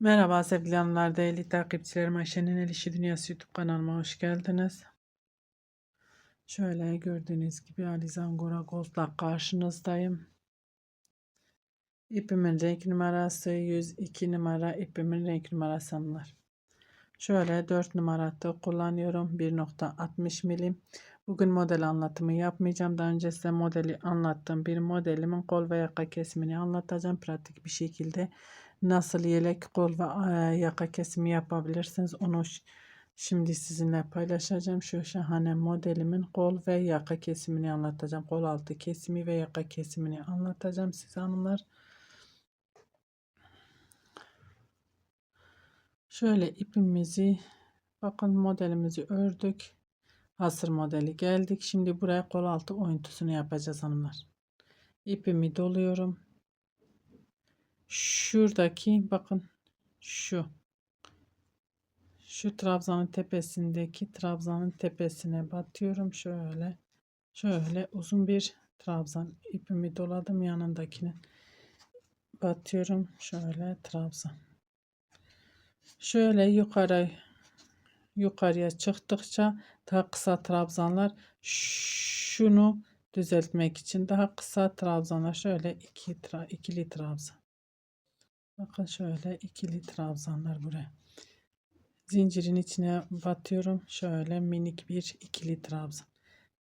Merhaba sevgili hanımlar, değerli takipçilerim. Ayşe'nin El İşi Dünyası YouTube kanalıma hoş geldiniz. Şöyle gördüğünüz gibi Alize Angora Gold'la karşınızdayım. İpimin renk numarası 102 numara ipimin renk numarası hanımlar. Şöyle 4 numaralı kullanıyorum. 1.60 milim. Bugün model anlatımı yapmayacağım. Daha önce size modeli anlattım. Bir modelimin kol ve yaka kesimini anlatacağım. Pratik bir şekilde nasıl yelek, kol ve yaka kesimi yapabilirsiniz. Onu şimdi sizinle paylaşacağım. Şu şahane modelimin kol ve yaka kesimini anlatacağım. Kol altı kesimi ve yaka kesimini anlatacağım size hanımlar. Şöyle ipimizi, bakın modelimizi ördük. Hasır modeli geldik. Şimdi buraya kol altı oyuntusunu yapacağız hanımlar. İpimi doluyorum. Şuradaki bakın şu trabzanın tepesindeki trabzanın tepesine batıyorum. Şöyle uzun bir trabzan ipimi doladım, yanındakine batıyorum. Şöyle trabzan. Şöyle yukarıya çıktıkça daha kısa trabzanlar, şunu düzeltmek için daha kısa trabzanlar, şöyle ikili trabzan. Bakın şöyle ikili trabzanlar buraya. Zincirin içine batıyorum. Şöyle minik bir ikili trabzan.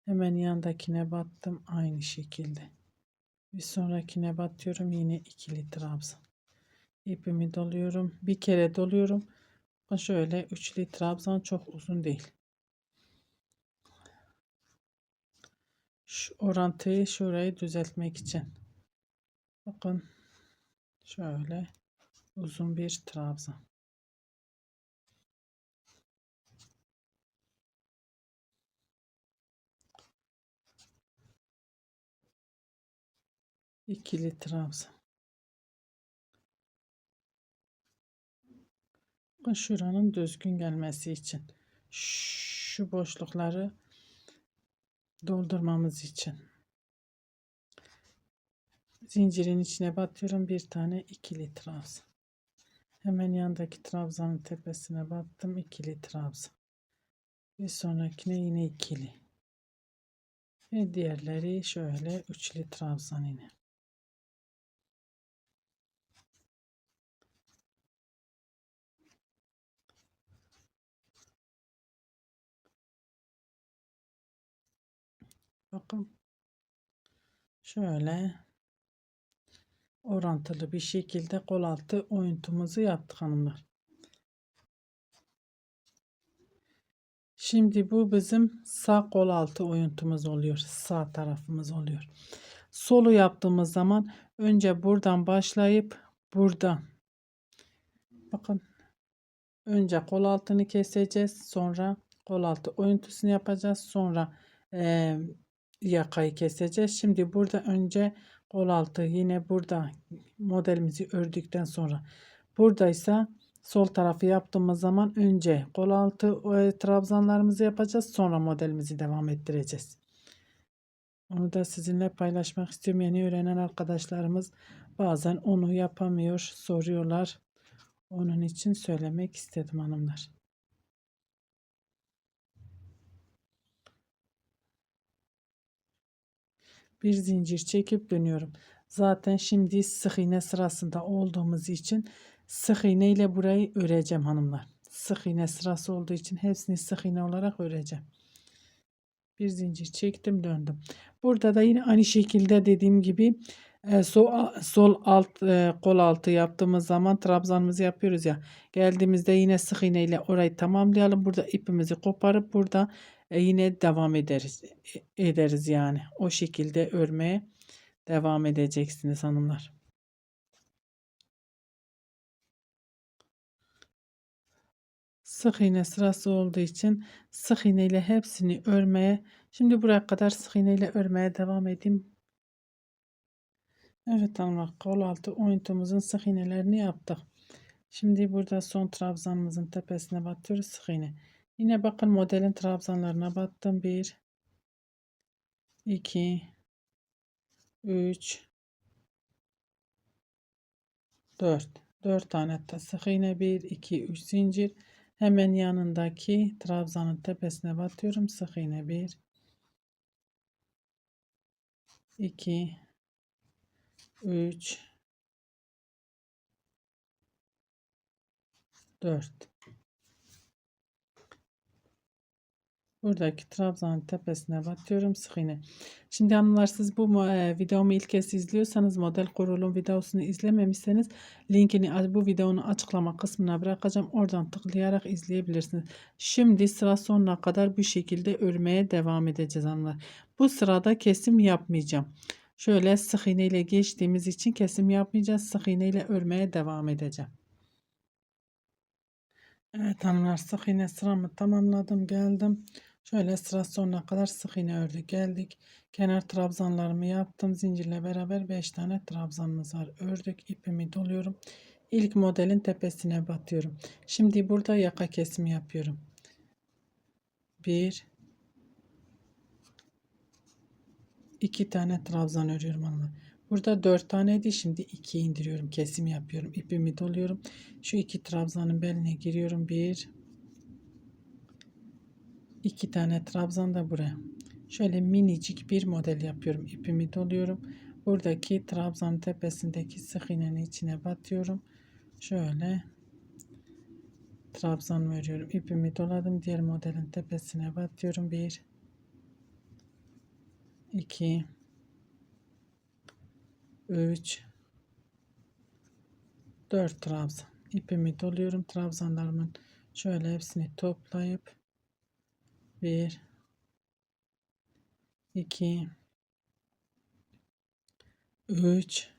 Hemen yandakine battım aynı şekilde. Bir sonrakine batıyorum, yine ikili trabzan. İpimi doluyorum. Bir kere doluyorum. Şöyle üçlü trabzan çok uzun değil. Şu orantıyı şurayı düzeltmek için. Bakın şöyle uzun bir trabzan. İkili trabzan. Bakın şuranın düzgün gelmesi için. Şu boşlukları doldurmamız için. Zincirin içine batıyorum, bir tane ikili trabzan. Hemen yandaki trabzanın tepesine battım, ikili trabzan. Bir sonrakine yine ikili. Ve diğerleri şöyle üçlü trabzan yine. Bakın şöyle orantılı bir şekilde kol altı oyuntumuzu yaptık hanımlar. Şimdi bu bizim sağ kol altı oyuntumuz oluyor. Sağ tarafımız oluyor. Solu yaptığımız zaman önce buradan başlayıp buradan, bakın, önce kol altını keseceğiz. Sonra kol altı oyuntusunu yapacağız. Sonra yakayı keseceğiz. Şimdi burada önce kol altı, yine burada modelimizi ördükten sonra buradaysa sol tarafı yaptığımız zaman önce kol altı trabzanlarımızı yapacağız. Sonra modelimizi devam ettireceğiz. Onu da sizinle paylaşmak istiyorum. Yeni öğrenen arkadaşlarımız bazen onu yapamıyor, soruyorlar. Onun için söylemek istedim hanımlar. Bir zincir çekip dönüyorum. Zaten şimdi sık iğne sırasında olduğumuz için sık iğne ile burayı öreceğim hanımlar. Sık iğne sırası olduğu için hepsini sık iğne olarak öreceğim. Bir zincir çektim, döndüm. Burada da yine aynı şekilde dediğim gibi sol alt kol altı yaptığımız zaman trabzanımızı yapıyoruz ya. Geldiğimizde yine sık iğne ile orayı tamamlayalım. Burada ipimizi koparıp burada yine devam ederiz yani. O şekilde örmeye devam edeceksiniz hanımlar. Sık iğne sırası olduğu için sık iğne ile hepsini örmeye, şimdi buraya kadar sık iğne ile örmeye devam edeyim. Evet hanımlar, kol altı oyuntumuzun sık iğnelerini yaptık. Şimdi burada son trabzanımızın tepesine batıyoruz, sık iğne. Yine bakın modelin trabzanlarına battım. 1 2 3 4 4 tane sık iğne, 1 2 3 zincir. Hemen yanındaki trabzanın tepesine batıyorum. Sık iğne 1 2 3 4. Buradaki trabzanın tepesine batıyorum, sık iğne. Şimdi hanımlar, siz bu videomu ilk kez izliyorsanız, model kurulum videosunu izlememişseniz linkini bu videonun açıklama kısmına bırakacağım. Oradan tıklayarak izleyebilirsiniz. Şimdi sıra sonuna kadar bu şekilde örmeye devam edeceğiz hanımlar. Bu sırada kesim yapmayacağım. Şöyle sık iğne ile geçtiğimiz için kesim yapmayacağız. Sık iğne ile örmeye devam edeceğim. Evet hanımlar, sık iğne sıramı tamamladım, geldim. Şöyle sıra sonuna kadar sık iğne ördük, geldik. Kenar trabzanlarımı yaptım. Zincirle beraber 5 tane trabzanımız var. Ördük, ipimi doluyorum. İlk modelin tepesine batıyorum. Şimdi burada yaka kesimi yapıyorum. 1 2 tane trabzan örüyorum hanımlar. Burada 4 taneydi. Şimdi 2 indiriyorum. Kesim yapıyorum. İpimi doluyorum. Şu 2 trabzanın beline giriyorum. 1 2 tane trabzan da buraya. Şöyle minicik bir model yapıyorum. İpimi doluyorum. Buradaki trabzan tepesindeki sık iğnenin içine batıyorum. Şöyle trabzan veriyorum. İpimi doladım. Diğer modelin tepesine batıyorum. 1 2 3 4 trabzan. İpimi doluyorum. Trabzanlarımın şöyle hepsini toplayıp 1 2 3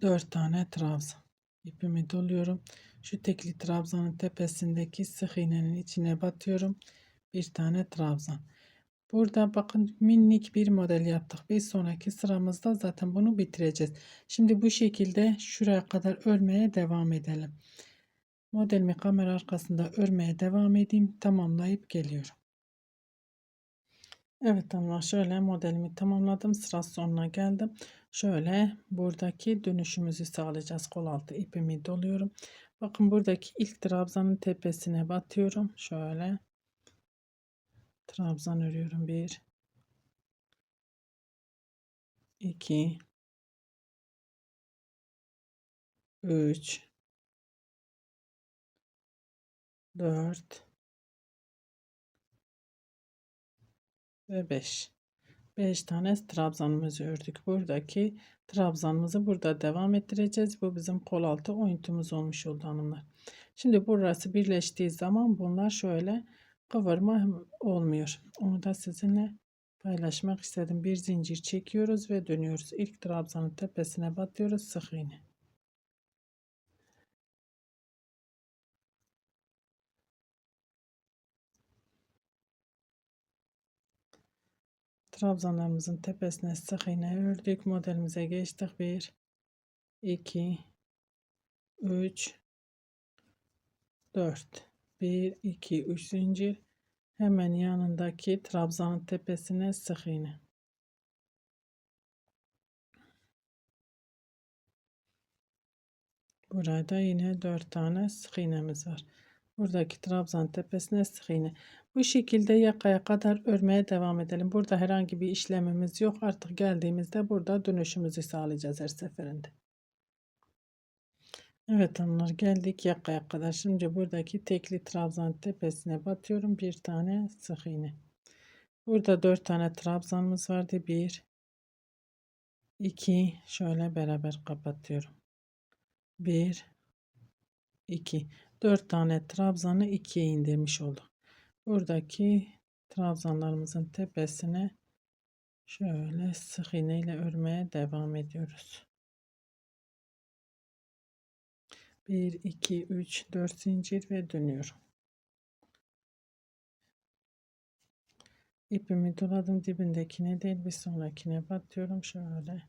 4 tane trabzan. İpimi doluyorum. Şu tekli trabzanın tepesindeki sık iğnenin içine batıyorum. Bir tane trabzan. Burada bakın minik bir model yaptık. Bir sonraki sıramızda zaten bunu bitireceğiz. Şimdi bu şekilde şuraya kadar örmeye devam edelim. Modelimi kamera arkasında örmeye devam edeyim. Tamamlayıp geliyorum. Evet hanımlar, şöyle modelimi tamamladım. Sıra sonuna geldim. Şöyle buradaki dönüşümüzü sağlayacağız. Kol altı ipimi doluyorum. Bakın buradaki ilk trabzanın tepesine batıyorum. Şöyle trabzan örüyorum. 1 2 3 4 ve 5. 5 tane trabzanımızı ördük. Buradaki trabzanımızı burada devam ettireceğiz. Bu bizim kol altı oyuntumuz olmuş oldu hanımlar. Şimdi burası birleştiği zaman bunlar şöyle kıvırma olmuyor. Onu da sizinle paylaşmak istedim. Bir zincir çekiyoruz ve dönüyoruz. İlk trabzanın tepesine batıyoruz. Sık iğne. Trabzanlarımızın tepesine sık iğne ördük. Modelimize geçtik. 1 2 3 4 1 2 3 zincir. Hemen yanındaki trabzanın tepesine sık iğne. Burada yine 4 tane sık iğnemiz var. Buradaki trabzan tepesine sık iğne. Bu şekilde yakaya kadar örmeye devam edelim. Burada herhangi bir işlemimiz yok. Artık geldiğimizde burada dönüşümüzü sağlayacağız her seferinde. Evet hanımlar, geldik yakaya kadar. Şimdi buradaki tekli trabzan tepesine batıyorum. Bir tane sık iğne. Burada 4 tane trabzanımız vardı. 1 2 şöyle beraber kapatıyorum. 1 2 4 tane trabzanı 2'ye indirmiş olduk. Buradaki trabzanlarımızın tepesine şöyle sık iğne ile örmeye devam ediyoruz. 1 2 3 4 zincir ve dönüyorum. İpimi doladım, dibindekine değil bir sonrakine batıyorum. Şöyle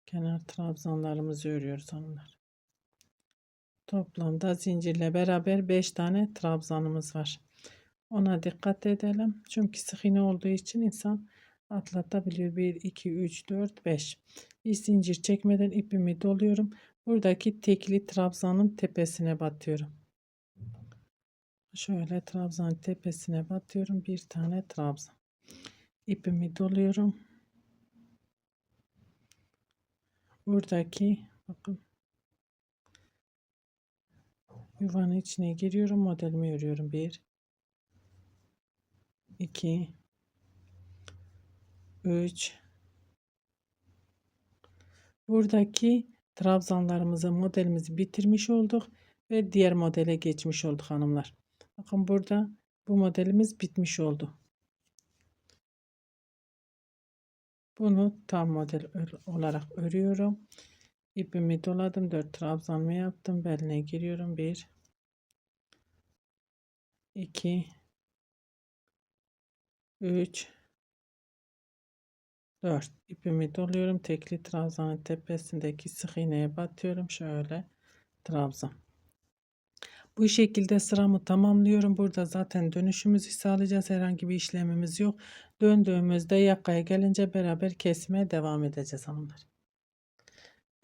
kenar trabzanlarımızı örüyoruz hanımlar. Toplamda zincirle beraber 5 tane trabzanımız var. Ona dikkat edelim. Çünkü sık iğne olduğu için insan atlatabiliyor. 1 2 3 4 5. Bir zincir çekmeden ipimi doluyorum. buradaki tekli trabzanın tepesine batıyorum. Şöyle trabzanın tepesine batıyorum. Bir tane trabzan. İpimi doluyorum. Buradaki bakın yuvanın içine giriyorum. Modelimi örüyorum. 1 2 3 buradaki trabzanlarımızı modelimizi bitirmiş olduk ve diğer modele geçmiş olduk hanımlar. Bakın burada bu modelimiz bitmiş oldu. Bunu tam model olarak örüyorum. İpimi doladım. 4 trabzanımı yaptım. Beline giriyorum. 1 2 3 4 ipimi doluyorum. Tekli trabzanın tepesindeki sık iğneye batıyorum. Şöyle trabzan. Bu şekilde sıramı tamamlıyorum. Burada zaten dönüşümüzü sağlayacağız. Herhangi bir işlemimiz yok. Döndüğümüzde yakaya gelince beraber kesmeye devam edeceğiz hanımlar.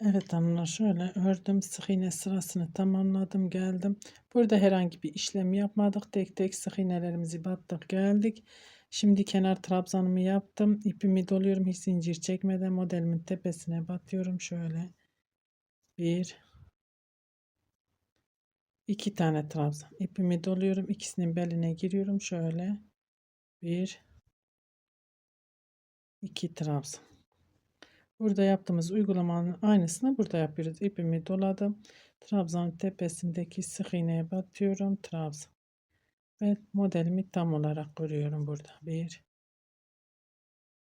Evet hanımlar, şöyle ördüm. Sık iğne sırasını tamamladım. Geldim. Burada herhangi bir işlem yapmadık. Tek tek sık iğnelerimizi battık. Geldik. Şimdi kenar trabzanımı yaptım. İpimi doluyorum. Hiç zincir çekmeden modelimin tepesine batıyorum. Şöyle bir iki tane trabzan. İpimi doluyorum. İkisinin beline giriyorum. Şöyle bir iki trabzan. Burada yaptığımız uygulamanın aynısını burada yapıyoruz. İpimi doladım. Trabzanın tepesindeki sık iğneye batıyorum. Trabzan. Ve modelimi tam olarak örüyorum burada. 1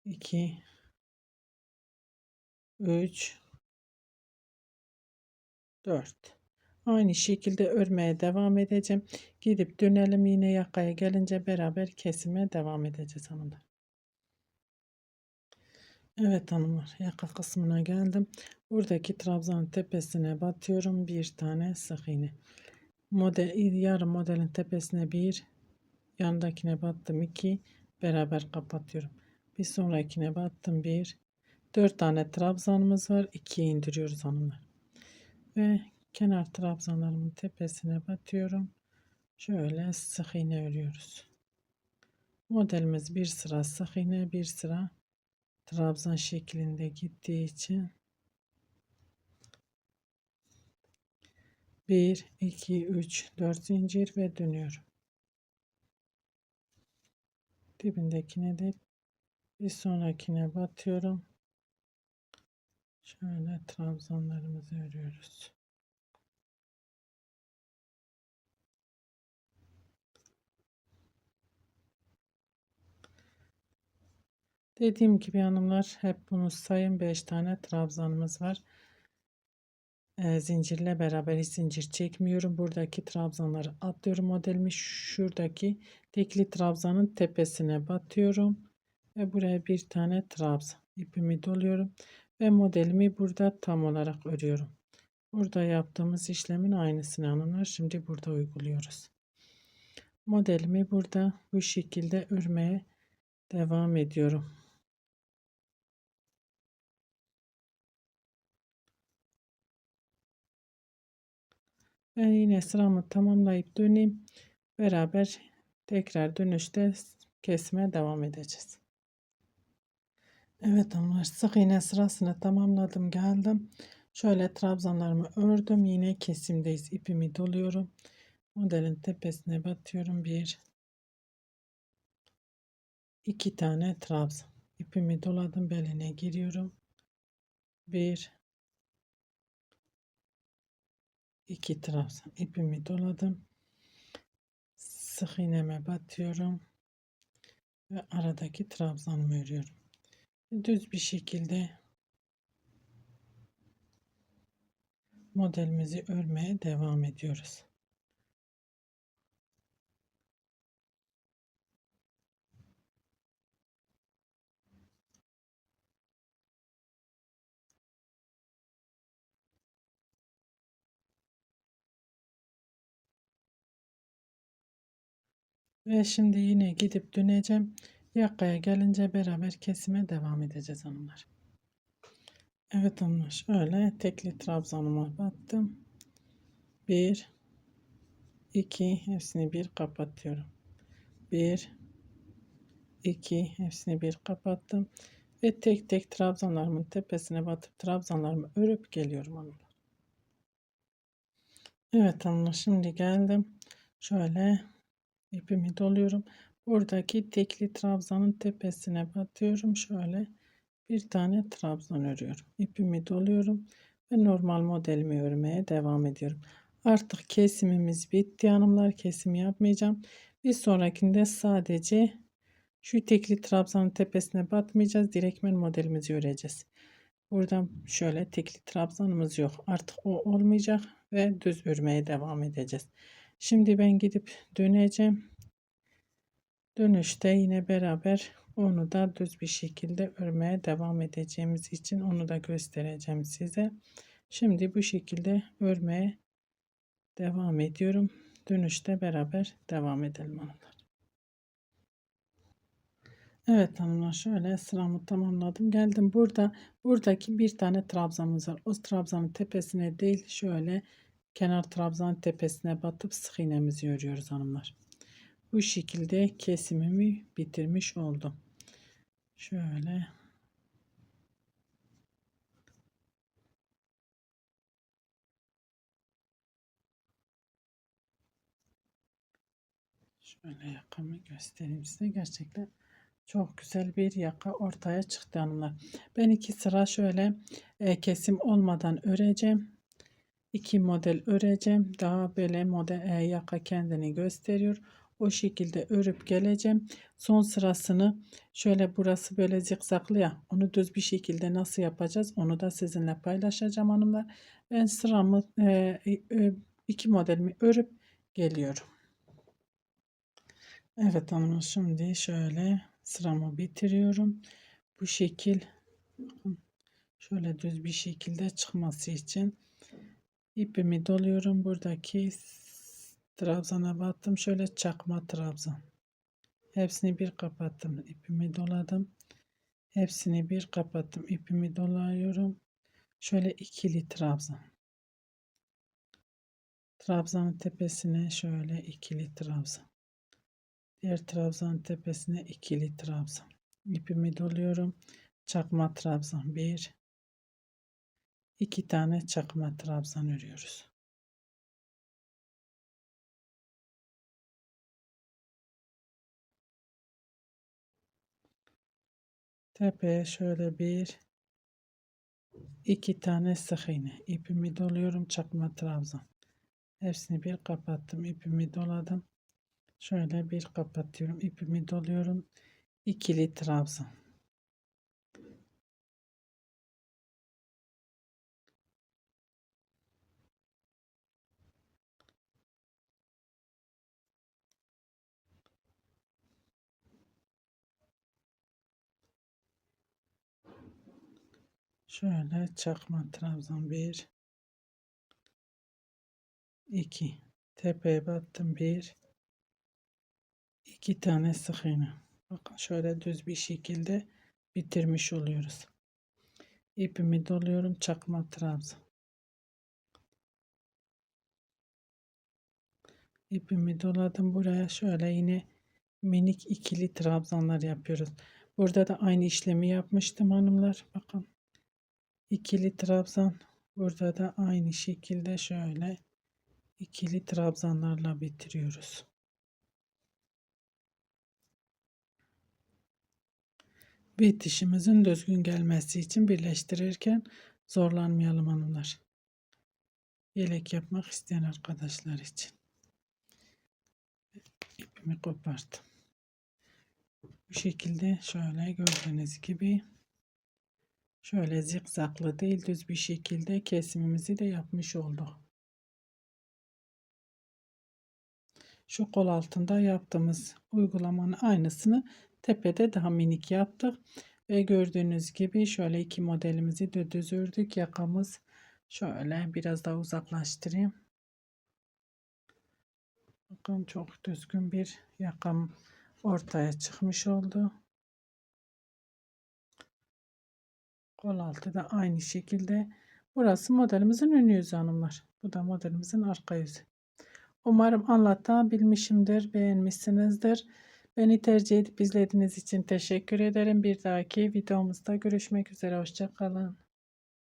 2 3 4 aynı şekilde örmeye devam edeceğim. Gidip dönelim, yine yakaya gelince beraber kesime devam edeceğiz hanımlar. Evet hanımlar, yaka kısmına geldim. Buradaki trabzanın tepesine batıyorum. Bir tane sık iğne. Yarım modelin tepesine bir, yanındakine battım 2, beraber kapatıyorum. Bir sonrakine battım 1, 4 tane trabzanımız var. 2'ye indiriyoruz hanımlar. Ve kenar trabzanlarımın tepesine batıyorum. Şöyle sık iğne örüyoruz. Modelimiz bir sıra sık iğne, bir sıra trabzan şeklinde gittiği için 1 2 3 4 zincir ve dönüyorum. Dibindekine de bir sonrakine batıyorum. Şöyle trabzanlarımızı örüyoruz. Dediğim gibi hanımlar, hep bunu sayın, 5 tane trabzanımız var. Zincirle beraber hiç zincir çekmiyorum. Buradaki trabzanları atlıyorum. Modelimi şuradaki tekli trabzanın tepesine batıyorum. Ve buraya bir tane trabzan. İpimi doluyorum. Ve modelimi burada tam olarak örüyorum. Burada yaptığımız işlemin aynısını hanımlar şimdi burada uyguluyoruz. Modelimi burada bu şekilde örmeye devam ediyorum. Ben yine sıramı tamamlayıp döneyim. Beraber tekrar dönüşte kesmeye devam edeceğiz. Evet hanımlar, sık iğne sırasını tamamladım. Geldim. Şöyle trabzanlarımı ördüm. Yine kesimdeyiz. İpimi doluyorum. Modelin tepesine batıyorum. 1 2 tane trabzan. İpimi doladım. Beline giriyorum. 1 2 trabzan. İpimi doladım. Sık iğneme batıyorum ve aradaki trabzanımı örüyorum. Düz bir şekilde modelimizi örmeye devam ediyoruz. Ve şimdi yine gidip döneceğim. Yakaya gelince beraber kesime devam edeceğiz hanımlar. Evet hanımlar, şöyle tekli trabzanıma battım. 1 2 hepsini bir kapatıyorum. 1 2 hepsini bir kapattım ve tek tek trabzanlarımın tepesine batıp trabzanlarımı örüp geliyorum hanımlar. Evet hanımlar, şimdi geldim. Şöyle ipimi doluyorum. Buradaki tekli trabzanın tepesine batıyorum. Şöyle bir tane trabzan örüyorum. İpimi doluyorum ve normal modelimi örmeye devam ediyorum. Artık kesimimiz bitti hanımlar. Kesim yapmayacağım. Bir sonrakinde sadece şu tekli trabzanın tepesine batmayacağız. Direktmen modelimizi öreceğiz. Buradan şöyle tekli trabzanımız yok. Artık o olmayacak ve düz örmeye devam edeceğiz. Şimdi ben gidip döneceğim. Dönüşte yine beraber onu da düz bir şekilde örmeye devam edeceğimiz için onu da göstereceğim size. Şimdi bu şekilde örmeye devam ediyorum. Dönüşte beraber devam edelim hanımlar. Evet hanımlar, şöyle sıramı tamamladım. Geldim buradaki bir tane trabzanımız var. O trabzanın tepesine değil, şöyle kenar trabzanın tepesine batıp sık iğnemizi örüyoruz hanımlar. Bu şekilde kesimimi bitirmiş oldum. Şöyle yakamı göstereyim size. Gerçekten çok güzel bir yaka ortaya çıktı hanımlar. Ben iki sıra şöyle kesim olmadan öreceğim. İki model öreceğim. Daha böyle model yaka kendini gösteriyor. O şekilde örüp geleceğim. Son sırasını şöyle, burası böyle zikzaklı ya. Onu düz bir şekilde nasıl yapacağız? Onu da sizinle paylaşacağım hanımlar. Ben sıramı iki modelimi örüp geliyorum. Evet hanımlar, şimdi şöyle sıramı bitiriyorum. Bu şekil şöyle düz bir şekilde çıkması için ipimi doluyorum. Buradaki trabzana battım. Şöyle çakma trabzan. Hepsini bir kapattım. İpimi doladım. Hepsini bir kapattım. İpimi dolayıyorum. Şöyle ikili trabzan. Trabzanın tepesine şöyle ikili trabzan. Diğer trabzanın tepesine ikili trabzan. İpimi doluyorum. Çakma trabzan. Bir, iki tane çakma trabzan örüyoruz. Tepeye şöyle bir, iki tane sık iğne. İpimi doluyorum. Çakma trabzan. Hepsini bir kapattım. İpimi doladım. Şöyle bir kapatıyorum. İpimi doluyorum. İkili trabzan. Şöyle çakma trabzan. Bir, iki. Tepeye battım. Bir, iki tane sık iğne. Bakın şöyle düz bir şekilde bitirmiş oluyoruz. İpimi doluyorum. Çakma trabzan. İpimi doladım. Buraya şöyle yine minik ikili trabzanlar yapıyoruz. Burada da aynı işlemi yapmıştım hanımlar. Bakın. İkili trabzan. Burada da aynı şekilde şöyle ikili trabzanlarla bitiriyoruz. Bitişimizin düzgün gelmesi için birleştirirken zorlanmayalım hanımlar. Yelek yapmak isteyen arkadaşlar için. İpimi koparttım. Bu şekilde şöyle gördüğünüz gibi şöyle zikzaklı değil, düz bir şekilde kesimimizi de yapmış olduk. Şu kol altında yaptığımız uygulamanın aynısını tepede daha minik yaptık. Ve gördüğünüz gibi şöyle iki modelimizi de düz ördük. Yakamız şöyle biraz daha uzaklaştırayım. Bakın çok düzgün bir yakam ortaya çıkmış oldu. Kol altı da aynı şekilde. Burası modelimizin ön yüzü hanımlar. Bu da modelimizin arka yüzü. Umarım anlatabilmişimdir, beğenmişsinizdir. Beni tercih edip izlediğiniz için teşekkür ederim. Bir dahaki videomuzda görüşmek üzere. Hoşça kalın.